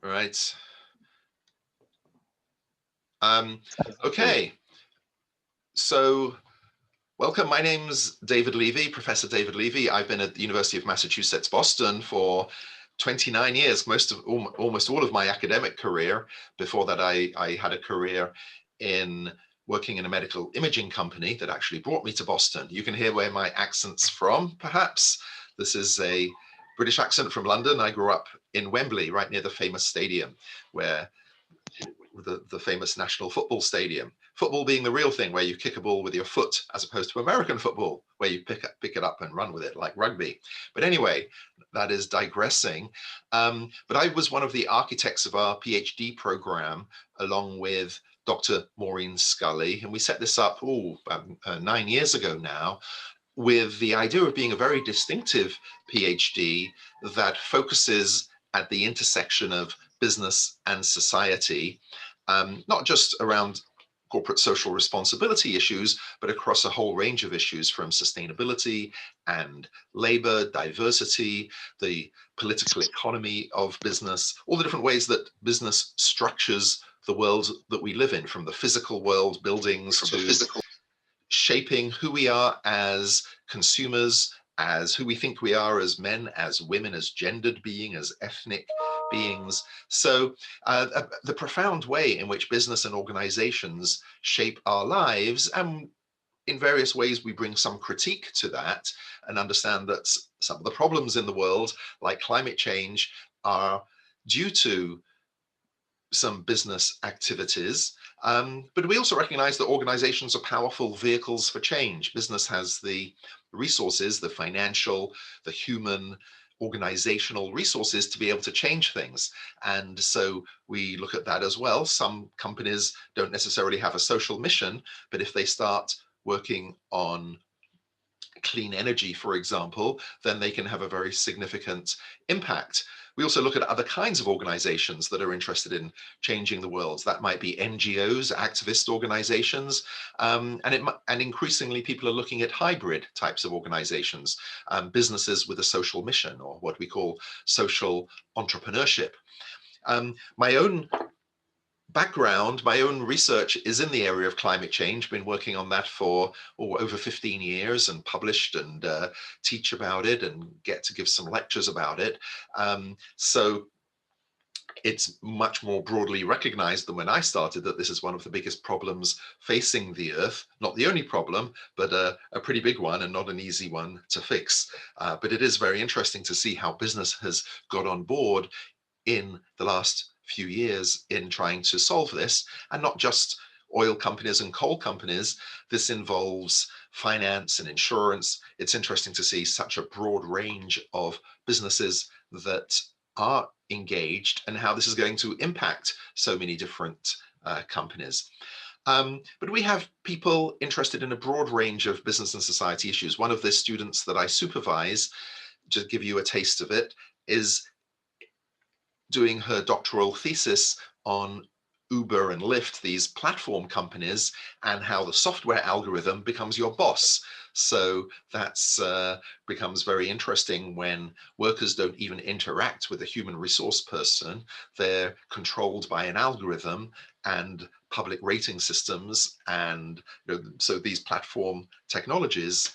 Right. Good. Okay, so welcome. My name's David Levy, Professor David Levy. I've been at the University of Massachusetts, Boston for 29 years, almost all of my academic career. Before that, I had a career in working in a medical imaging company that actually brought me to Boston. You can hear where my accent's from, perhaps. This is a British accent from London. I grew up in Wembley, right near the famous stadium, where the famous national football stadium. Football being the real thing, where you kick a ball with your foot, as opposed to American football, where you pick it up and run with it like rugby. But anyway, that is digressing. But I was one of the architects of our PhD program, along with Dr. Maureen Scully, and we set this up 9 years ago now, with the idea of being a very distinctive PhD that focuses at the intersection of business and society, not just around corporate social responsibility issues, but across a whole range of issues from sustainability and labor, diversity, the political economy of business, all the different ways that business structures the world that we live in, from the physical world, buildings, to shaping who we are as consumers, as who we think we are as men, as women, as gendered beings, as ethnic beings. So the profound way in which business and organizations shape our lives, and in various ways we bring some critique to that, and understand that some of the problems in the world, like climate change, are due to some business activities. But we also recognize that organizations are powerful vehicles for change. Business has the resources, the financial, the human, organizational resources to be able to change things. And so we look at that as well. Some companies don't necessarily have a social mission, but if they start working on clean energy, for example, then they can have a very significant impact. We also look at other kinds of organizations that are interested in changing the world. That might be NGOs, activist organizations, and increasingly people are looking at hybrid types of organizations, businesses with a social mission, or what we call social entrepreneurship. My own background, my own research is in the area of climate change. Been working on that for over 15 years, and published and teach about it and get to give some lectures about it. So it's much more broadly recognized than when I started that this is one of the biggest problems facing the Earth. Not the only problem, but a pretty big one, and not an easy one to fix. But it is very interesting to see how business has got on board in the last few years in trying to solve this, and not just oil companies and coal companies. This involves finance and insurance. It's interesting to see such a broad range of businesses that are engaged, and how this is going to impact so many different companies. But we have people interested in a broad range of business and society issues. One of the students that I supervise, to give you a taste of it, is doing her doctoral thesis on Uber and Lyft, these platform companies, and how the software algorithm becomes your boss. So that's becomes very interesting when workers don't even interact with a human resource person. They're controlled by an algorithm and public rating systems. And so these platform technologies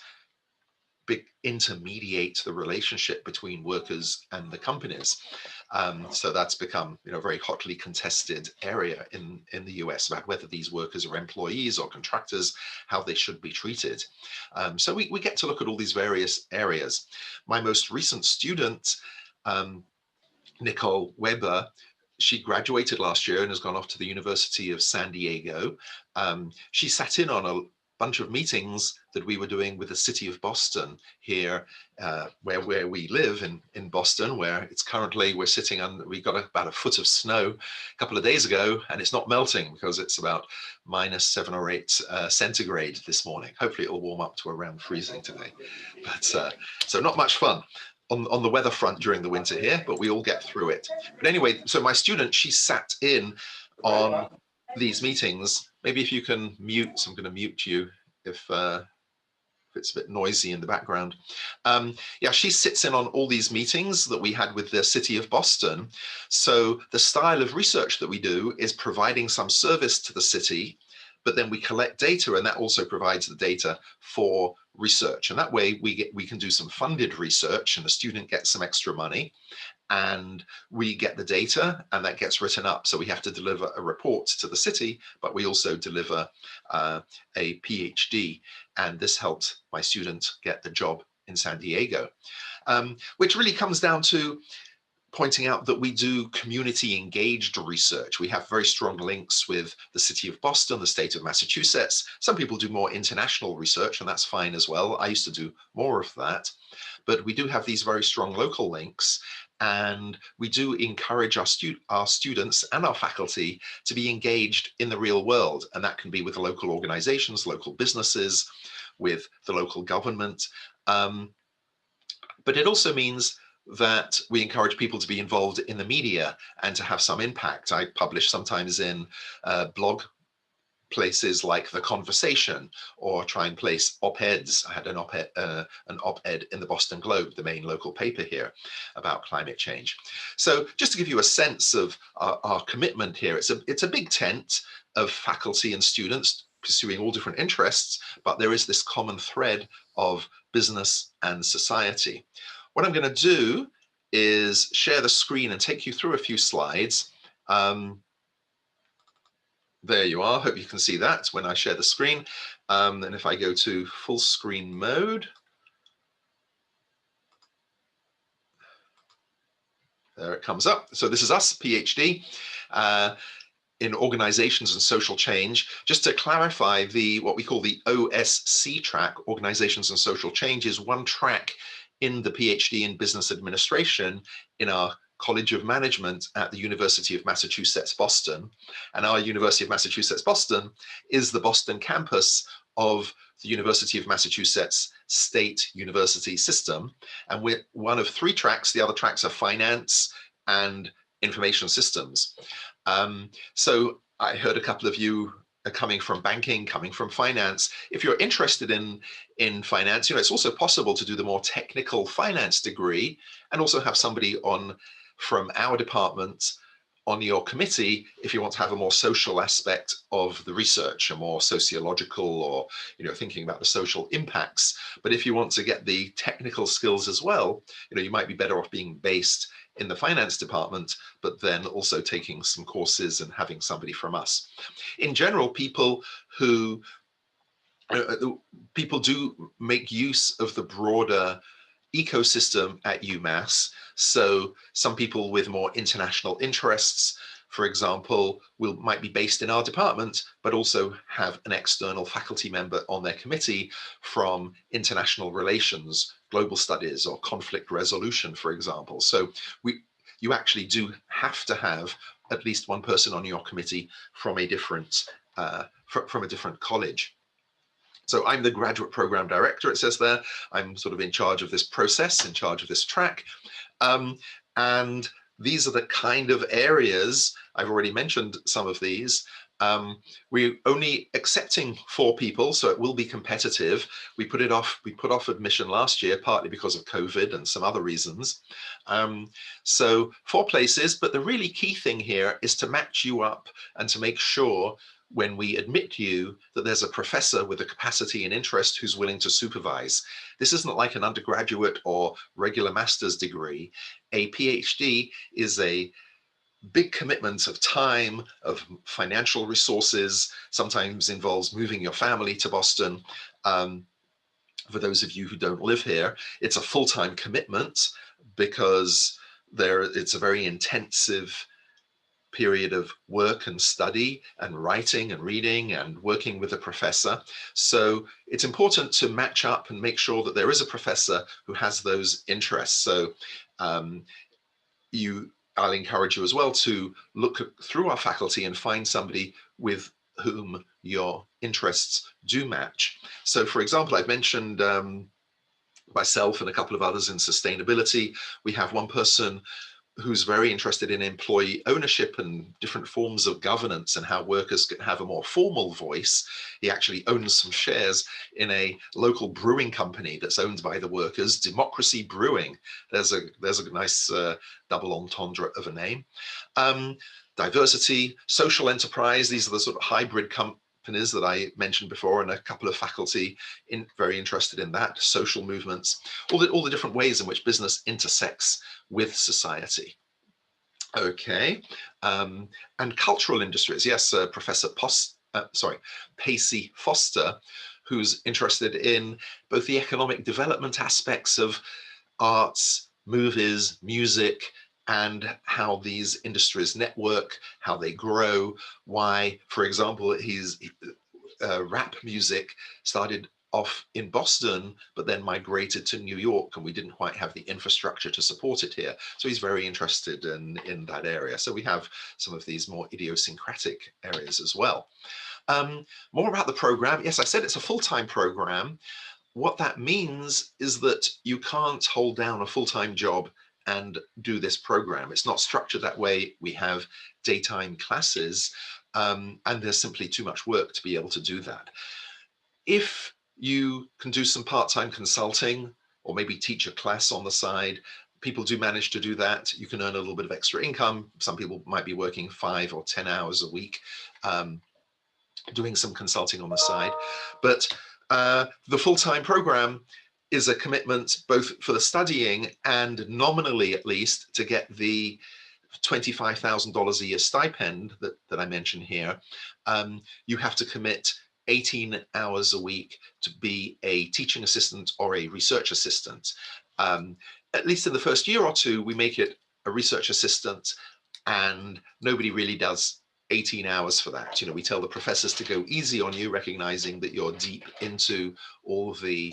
intermediate the relationship between workers and the companies. So that's become a very hotly contested area in the US, about whether these workers are employees or contractors, how they should be treated. So we get to look at all these various areas. My most recent student, Nicole Weber, she graduated last year and has gone off to the University of San Diego. She sat in on a bunch of meetings that we were doing with the city of Boston here, where we live in Boston, where it's currently, we're sitting on, we got about a foot of snow a couple of days ago, and it's not melting because it's about -7 or 8 centigrade this morning. Hopefully it'll warm up to around freezing today. But so not much fun on the weather front during the winter here, but we all get through it. But anyway, so my student, she sat in on these meetings. Maybe if you can mute, so I'm going to mute you if it's a bit noisy in the background. Yeah, she sits in on all these meetings that we had with the City of Boston. So the style of research that we do is providing some service to the city, but then we collect data, and that also provides the data for research. And that way we can do some funded research, and the student gets some extra money, and we get the data, and that gets written up. So we have to deliver a report to the city, but we also deliver a PhD. And this helped my student get the job in San Diego, which really comes down to pointing out that we do community engaged research. We have very strong links with the City of Boston, the state of Massachusetts. Some people do more international research, and that's fine as well. I used to do more of that, but we do have these very strong local links, and we do encourage our students and our faculty to be engaged in the real world. And that can be with the local organizations, local businesses, with the local government. But it also means that we encourage people to be involved in the media and to have some impact. I publish sometimes in blog places like The Conversation, or try and place op-eds. I had an op-ed in the Boston Globe, the main local paper here, about climate change. So just to give you a sense of our commitment here, it's a big tent of faculty and students pursuing all different interests, but there is this common thread of business and society. What I'm going to do is share the screen and take you through a few slides. There you are. Hope you can see that when I share the screen. And if I go to full screen mode, there it comes up. So this is us, PhD, in organizations and social change. Just to clarify, what we call the OSC track, organizations and social change, is one track in the PhD in business administration in our College of Management at the University of Massachusetts Boston. And our University of Massachusetts Boston is the Boston campus of the University of Massachusetts State University System. And we're one of 3 tracks. The other tracks are finance and information systems. So I heard a couple of you are coming from banking, coming from finance. If you're interested in finance, it's also possible to do the more technical finance degree and also have somebody from our department on your committee if you want to have a more social aspect of the research, a more sociological, or thinking about the social impacts. But if you want to get the technical skills as well, you might be better off being based in the finance department, but then also taking some courses and having somebody from us. In general, people do make use of the broader ecosystem at UMass. So some people with more international interests, for example, might be based in our department, but also have an external faculty member on their committee from international relations, global studies, or conflict resolution, for example. So you actually do have to have at least one person on your committee from a different college. So I'm the graduate program director, it says there. I'm sort of in charge of this process, in charge of this track. And these are the kind of areas, I've already mentioned some of these. We're only accepting 4 people, so it will be competitive. We put off admission last year, partly because of COVID and some other reasons. So 4 places, but the really key thing here is to match you up and to make sure when we admit you that there's a professor with a capacity and interest who's willing to supervise. This isn't like an undergraduate or regular master's degree. A PhD is a big commitment of time, of financial resources, sometimes involves moving your family to Boston. For those of you who don't live here, it's a full-time commitment because it's a very intensive period of work and study and writing and reading and working with a professor. So it's important to match up and make sure that there is a professor who has those interests. So I'll encourage you as well to look through our faculty and find somebody with whom your interests do match. So for example, I've mentioned myself and a couple of others in sustainability. We have one person who's very interested in employee ownership and different forms of governance and how workers can have a more formal voice. He actually owns some shares in a local brewing company that's owned by the workers, Democracy Brewing. There's a nice double entendre of a name. Diversity, social enterprise, these are the sort of hybrid companies that I mentioned before, and a couple of faculty very interested in that. Social movements, all the different ways in which business intersects with society. Okay, and cultural industries. Yes, Professor Pacey Foster, who's interested in both the economic development aspects of arts, movies, music, and how these industries network, how they grow, why, for example, rap music started off in Boston, but then migrated to New York, and we didn't quite have the infrastructure to support it here. So he's very interested in that area. So we have some of these more idiosyncratic areas as well. More about the program. Yes, I said it's a full-time program. What that means is that you can't hold down a full-time job and do this program. It's not structured that way. We have daytime classes, and there's simply too much work to be able to do that. If you can do some part-time consulting or maybe teach a class on the side, people do manage to do that. You can earn a little bit of extra income. Some people might be working 5 or 10 hours a week, doing some consulting on the side. But the full-time program is a commitment both for the studying and nominally at least to get the $25,000 a year stipend that I mentioned here. You have to commit 18 hours a week to be a teaching assistant or a research assistant. At least in the first year or two, we make it a research assistant, and nobody really does 18 hours for that. We tell the professors to go easy on you, recognizing that you're deep into all the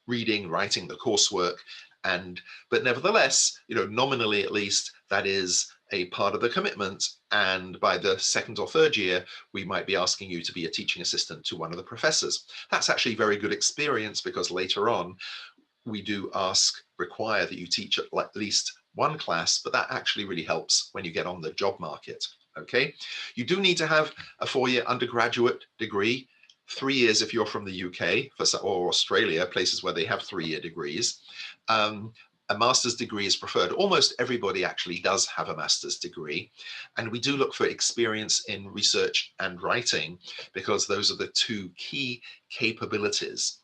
reading, writing, the coursework, but nevertheless, nominally at least, that is a part of the commitment. And by the second or third year, we might be asking you to be a teaching assistant to one of the professors. That's actually very good experience, because later on, we do require that you teach at least one class, but that actually really helps when you get on the job market. Okay, you do need to have a 4-year undergraduate degree, 3 years if you're from the UK or Australia, places where they have 3-year degrees. A master's degree is preferred. Almost everybody actually does have a master's degree. And we do look for experience in research and writing, because those are the 2 key capabilities.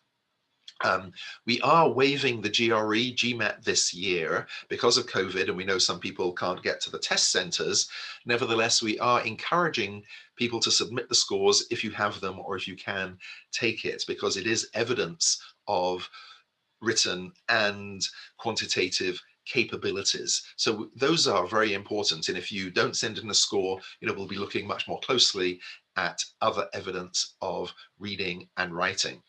We are waiving the GRE, GMAT this year because of COVID, and we know some people can't get to the test centers. Nevertheless, we are encouraging people to submit the scores if you have them or if you can take it, because it is evidence of written and quantitative capabilities. So those are very important. And if you don't send in a score, we'll be looking much more closely at other evidence of reading and writing.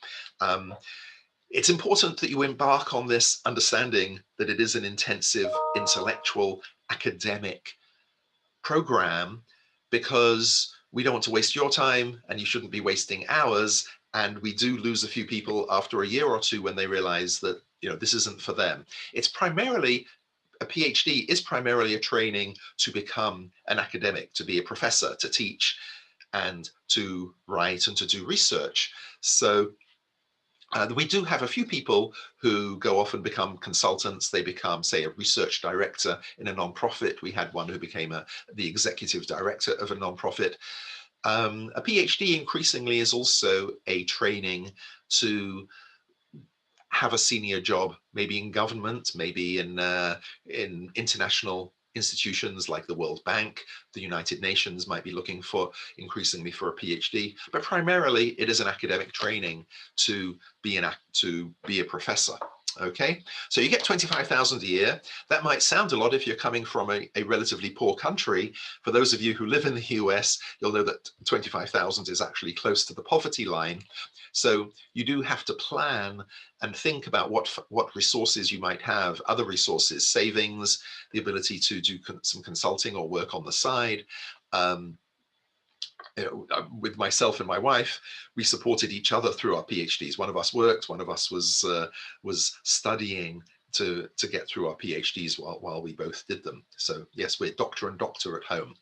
It's important that you embark on this understanding that it is an intensive intellectual academic program, because we don't want to waste your time, and you shouldn't be wasting ours. And we do lose a few people after a year or two when they realize that this isn't for them. It's primarily a PhD is primarily a training to become an academic, to be a professor, to teach and to write and to do research. So we do have a few people who go off and become consultants. They become, say, a research director in a nonprofit. We had one who became the executive director of a nonprofit. A PhD increasingly is also a training to have a senior job, maybe in government, maybe in international institutions like the World Bank. The United Nations might be looking for increasingly for a PhD, but primarily it is an academic training to be a professor. Okay, so you get 25,000 a year. That might sound a lot if you're coming from a relatively poor country. For those of you who live in the US, you'll know that 25,000 is actually close to the poverty line. So you do have to plan and think about what resources you might have, other resources, savings, the ability to do some consulting or work on the side. With myself and my wife, we supported each other through our PhDs. One of us worked, one of us was studying to get through our PhDs while we both did them. So yes, we're doctor and doctor at home.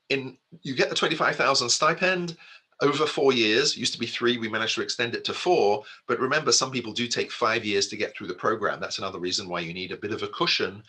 You get the 25,000 stipend over 4 years. Used to be 3, we managed to extend it to 4, but remember, some people do take 5 years to get through the program. That's another reason why you need a bit of a cushion.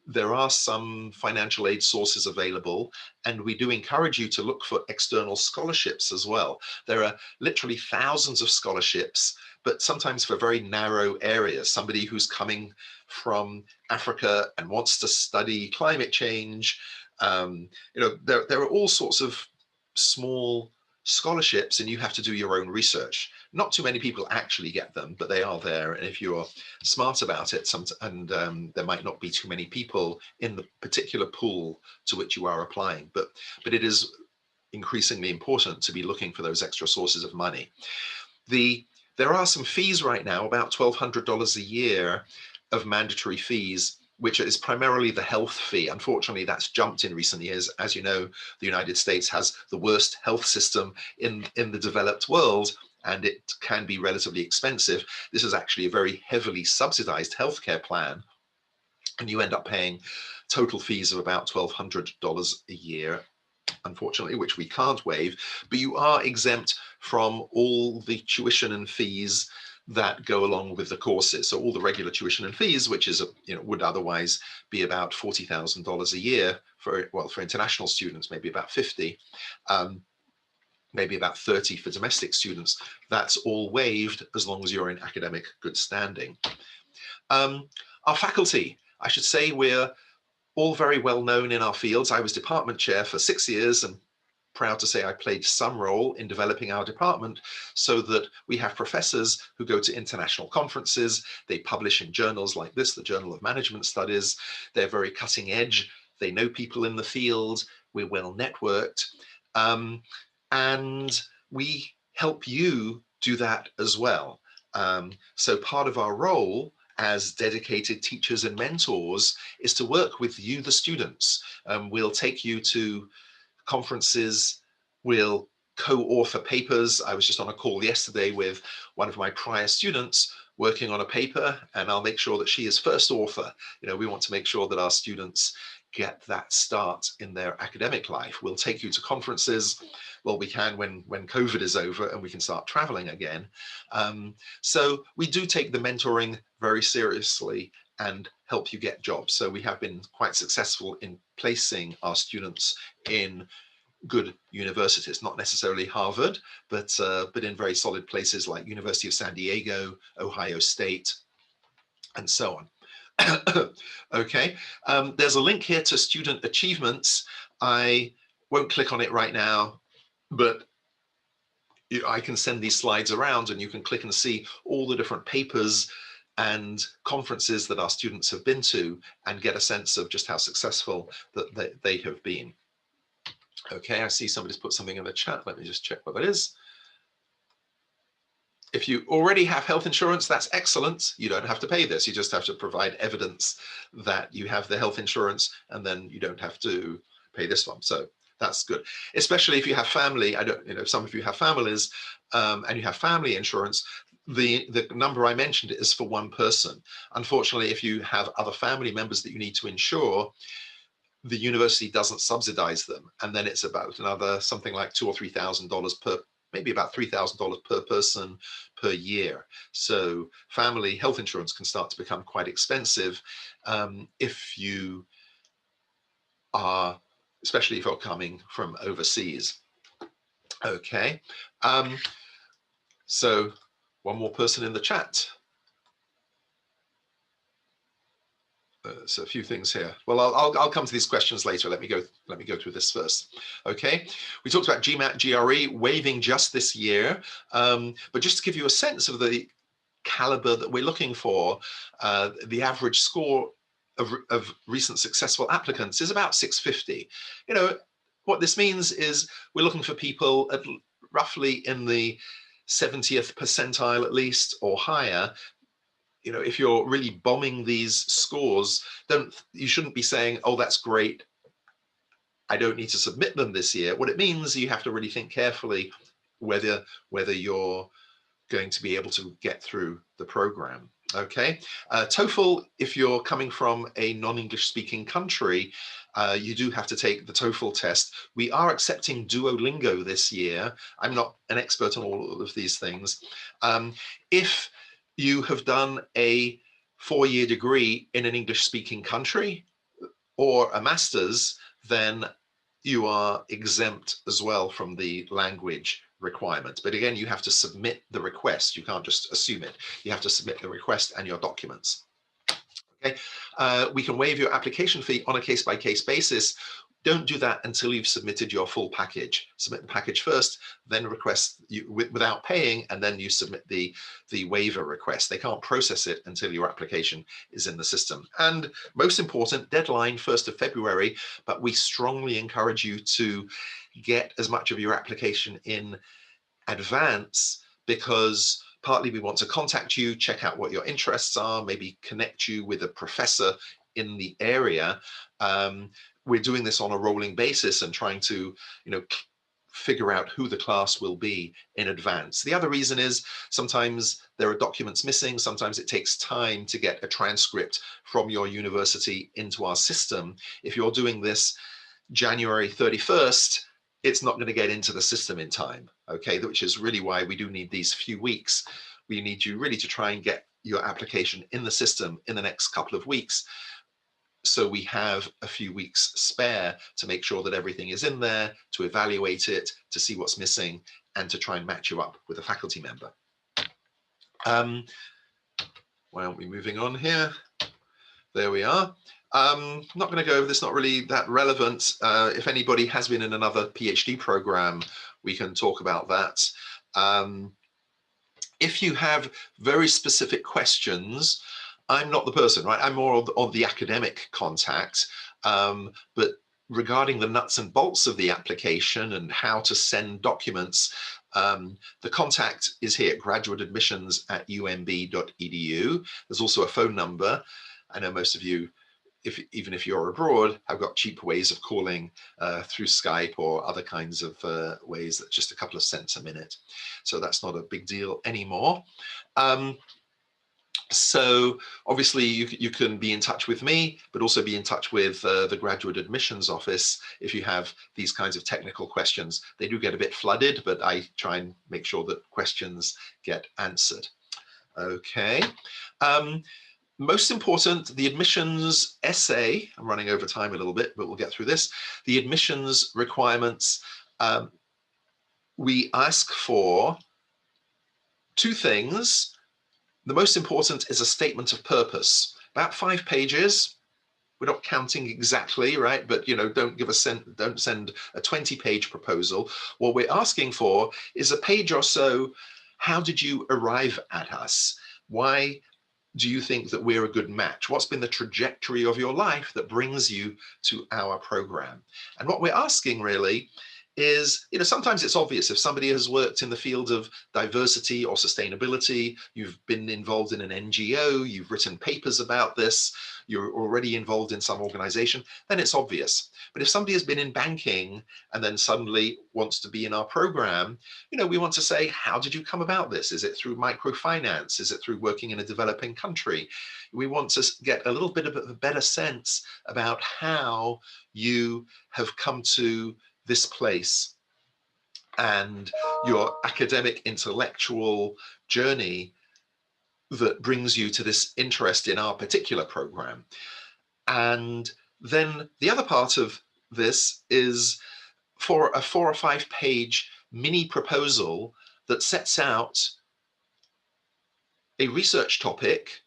There are some financial aid sources available, and we do encourage you to look for external scholarships as well. There are literally thousands of scholarships, but sometimes for very narrow areas. Somebody who's coming from Africa and wants to study climate change, there are all sorts of small scholarships, and you have to do your own research. Not too many people actually get them, but they are there, and if you're smart about it, there might not be too many people in the particular pool to which you are applying, but it is increasingly important to be looking for those extra sources of money. There are some fees right now, about $1,200 a year of mandatory fees, which is primarily the health fee. Unfortunately, that's jumped in recent years. As you know, the United States has the worst health system in the developed world, and it can be relatively expensive. This is actually a very heavily subsidized healthcare plan, and you end up paying total fees of about $1,200 a year, unfortunately, which we can't waive, but you are exempt from all the tuition and fees that go along with the courses. So all the regular tuition and fees, which is, would otherwise be about $40,000 a year for international students, maybe about 50, maybe about 30 for domestic students. That's all waived as long as you're in academic good standing. Our faculty, I should say, we're all very well known in our fields. I was department chair for 6 years, and proud to say I played some role in developing our department so that we have professors who go to international conferences. They publish in journals like this, the Journal of Management Studies. They're very cutting edge. They know people in the field. We're well networked. And we help you do that as well. So part of our role as dedicated teachers and mentors is to work with you, the students. We'll take you to conferences, we'll co-author papers. I was just on a call yesterday with one of my prior students working on a paper, and I'll make sure that she is first author. We want to make sure that our students get that start in their academic life. We'll take you to conferences. Well, we can when COVID is over and we can start traveling again. So we do take the mentoring very seriously and help you get jobs. So we have been quite successful in placing our students in good universities, not necessarily Harvard, but in very solid places like University of San Diego, Ohio State, and so on. Okay, there's a link here to student achievements. I won't click on it right now, but I can send these slides around and you can click and see all the different papers and conferences that our students have been to and get a sense of just how successful that they have been. Okay, I see somebody's put something in the chat. Let me just check what that is. If you already have health insurance, that's excellent. You don't have to pay this. You just have to provide evidence that you have the health insurance, and then you don't have to pay this one. So that's good, especially if you have family. Some of you have families and you have family insurance. The number I mentioned is for one person. Unfortunately, if you have other family members that you need to insure, the university doesn't subsidize them. And then it's about another something like $2,000 or $3,000 per, maybe about $3,000 per person per year. So family health insurance can start to become quite expensive if you are, especially if you're coming from overseas. Okay, so one more person in the chat. So a few things here. Well, I'll come to these questions later. Let me go through this first. Okay, we talked about GMAT, GRE waiving just this year, but just to give you a sense of the caliber that we're looking for, the average score of recent successful applicants is about 650. What this means is we're looking for people at roughly in the 70th percentile at least or higher. If you're really bombing these scores, you shouldn't be saying, oh, that's great, I don't need to submit them this year. What it means, you have to really think carefully whether you're going to be able to get through the program. Okay, TOEFL, if you're coming from a non-English speaking country, you do have to take the TOEFL test. We are accepting Duolingo this year. I'm not an expert on all of these things. If you have done a 4-year degree in an English speaking country or a master's, then you are exempt as well from the language requirement. But again, you have to submit the request. You can't just assume it. You have to submit the request and your documents. Okay, we can waive your application fee on a case-by-case basis. Don't do that until you've submitted your full package. Submit the package first, then request without paying, and then you submit the waiver request. They can't process it until your application is in the system. And most important, deadline 1st of February, but we strongly encourage you to get as much of your application in advance, because partly we want to contact you, check out what your interests are, maybe connect you with a professor in the area. We're doing this on a rolling basis and trying to, figure out who the class will be in advance. The other reason is sometimes there are documents missing. Sometimes it takes time to get a transcript from your university into our system. If you're doing this January 31st, it's not going to get into the system in time, okay? Which is really why we do need these few weeks. We need you really to try and get your application in the system in the next couple of weeks, so we have a few weeks spare to make sure that everything is in there, to evaluate it, to see what's missing, and to try and match you up with a faculty member. Why aren't we moving on here? There we are. I'm not going to go over this, not really that relevant. If anybody has been in another PhD program, we can talk about that. If you have very specific questions, I'm not the person, right? I'm more of the academic contact, but regarding the nuts and bolts of the application and how to send documents, the contact is here, graduateadmissions@umb.edu. There's also a phone number. I know most of you, even if you're abroad, have got cheap ways of calling through Skype or other kinds of ways that just a couple of cents a minute. So that's not a big deal anymore. So obviously you can be in touch with me, but also be in touch with the Graduate Admissions Office if you have these kinds of technical questions. They do get a bit flooded, but I try and make sure that questions get answered. Okay. Most important, the admissions essay, I'm running over time a little bit, but we'll get through this. The admissions requirements, we ask for 2 things. The most important is a statement of purpose, about 5 pages. We're not counting exactly, right? But don't send a 20-page proposal. What we're asking for is a page or so. How did you arrive at us? Why do you think that we're a good match? What's been the trajectory of your life that brings you to our program? And what we're asking really is, sometimes it's obvious. If somebody has worked in the field of diversity or sustainability, you've been involved in an NGO, you've written papers about this, you're already involved in some organization, then it's obvious. But if somebody has been in banking and then suddenly wants to be in our program, we want to say, how did you come about this? Is it through microfinance? Is it through working in a developing country? We want to get a little bit of a better sense about how you have come to this place and your academic intellectual journey that brings you to this interest in our particular program. And then the other part of this is for a 4 or 5 page mini proposal that sets out a research topic,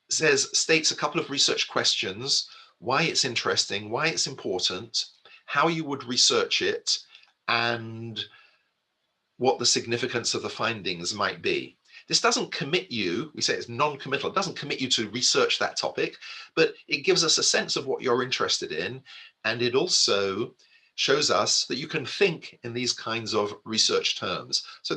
states a couple of research questions, why it's interesting, why it's important, how you would research it, and what the significance of the findings might be. This doesn't commit you, we say it's non-committal, it doesn't commit you to research that topic, but it gives us a sense of what you're interested in, and it also shows us that you can think in these kinds of research terms. So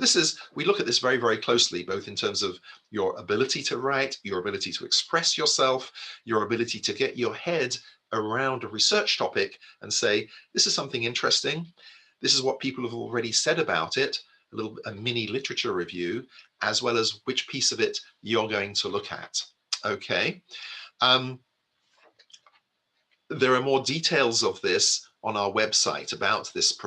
we look at this very, very closely, both in terms of your ability to write, your ability to express yourself, your ability to get your head around a research topic and say, this is something interesting. This is what people have already said about it. a mini literature review, as well as which piece of it you're going to look at. Okay. There are more details of this on our website about this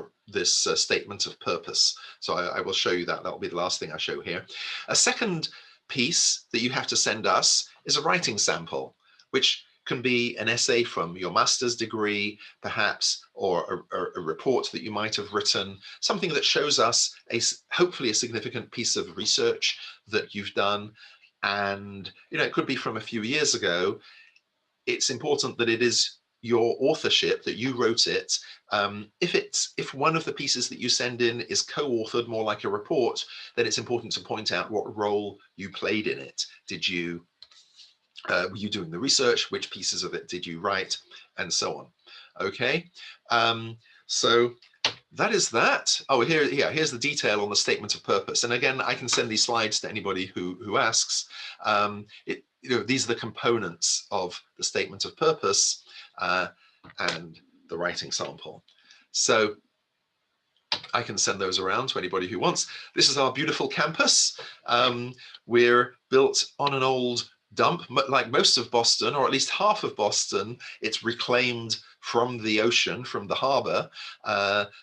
statement of purpose. So I will show you that. That'll be the last thing I show here. A second piece that you have to send us is a writing sample, which can be an essay from your master's degree, perhaps, or a report that you might have written, something that shows us hopefully a significant piece of research that you've done. And it could be from a few years ago. It's important that it is your authorship, that you wrote it. If one of the pieces that you send in is co-authored, more like a report, then it's important to point out what role you played in it. Were you doing the research? Which pieces of it did you write? And so on. Okay. So that is that. Oh, here's the detail on the statement of purpose. And again, I can send these slides to anybody who asks. These are the components of the statement of purpose and the writing sample. So I can send those around to anybody who wants. This is our beautiful campus. We're built on an old dump, like most of Boston, or at least half of Boston. It's reclaimed from the ocean, from the harbor.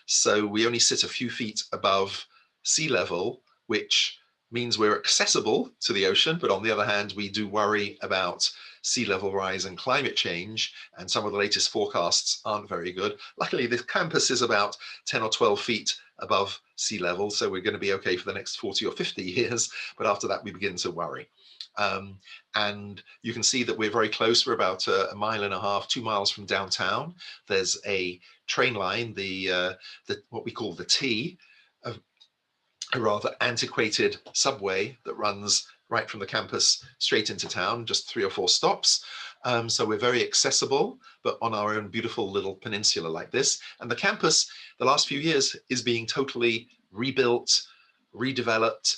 So we only sit a few feet above sea level, which means we're accessible to the ocean. But on the other hand, we do worry about sea level rise and climate change. And some of the latest forecasts aren't very good. Luckily, this campus is about 10 or 12 feet above sea level. So we're going to be okay for the next 40 or 50 years. But after that, we begin to worry. And you can see that we're very close. We're about a mile and a half, 2 miles from downtown. There's a train line, what we call the T, a rather antiquated subway that runs right from the campus straight into town, just 3 or 4 stops. So we're very accessible, but on our own beautiful little peninsula like this. And the campus, the last few years, is being totally rebuilt, redeveloped.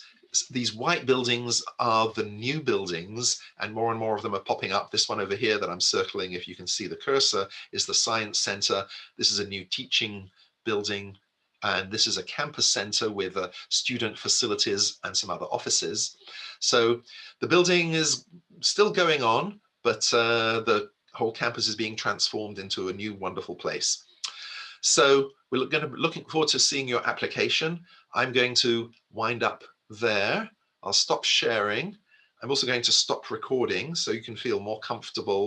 These white buildings are the new buildings, and more of them are popping up. This one over here that I'm circling, if you can see the cursor, is the Science Center. This is a new teaching building, and this is a campus center with student facilities and some other offices. So the building is still going on, but the whole campus is being transformed into a new wonderful place. So we're looking forward to seeing your application. I'm going to wind up there. I'll stop sharing. I'm also going to stop recording so you can feel more comfortable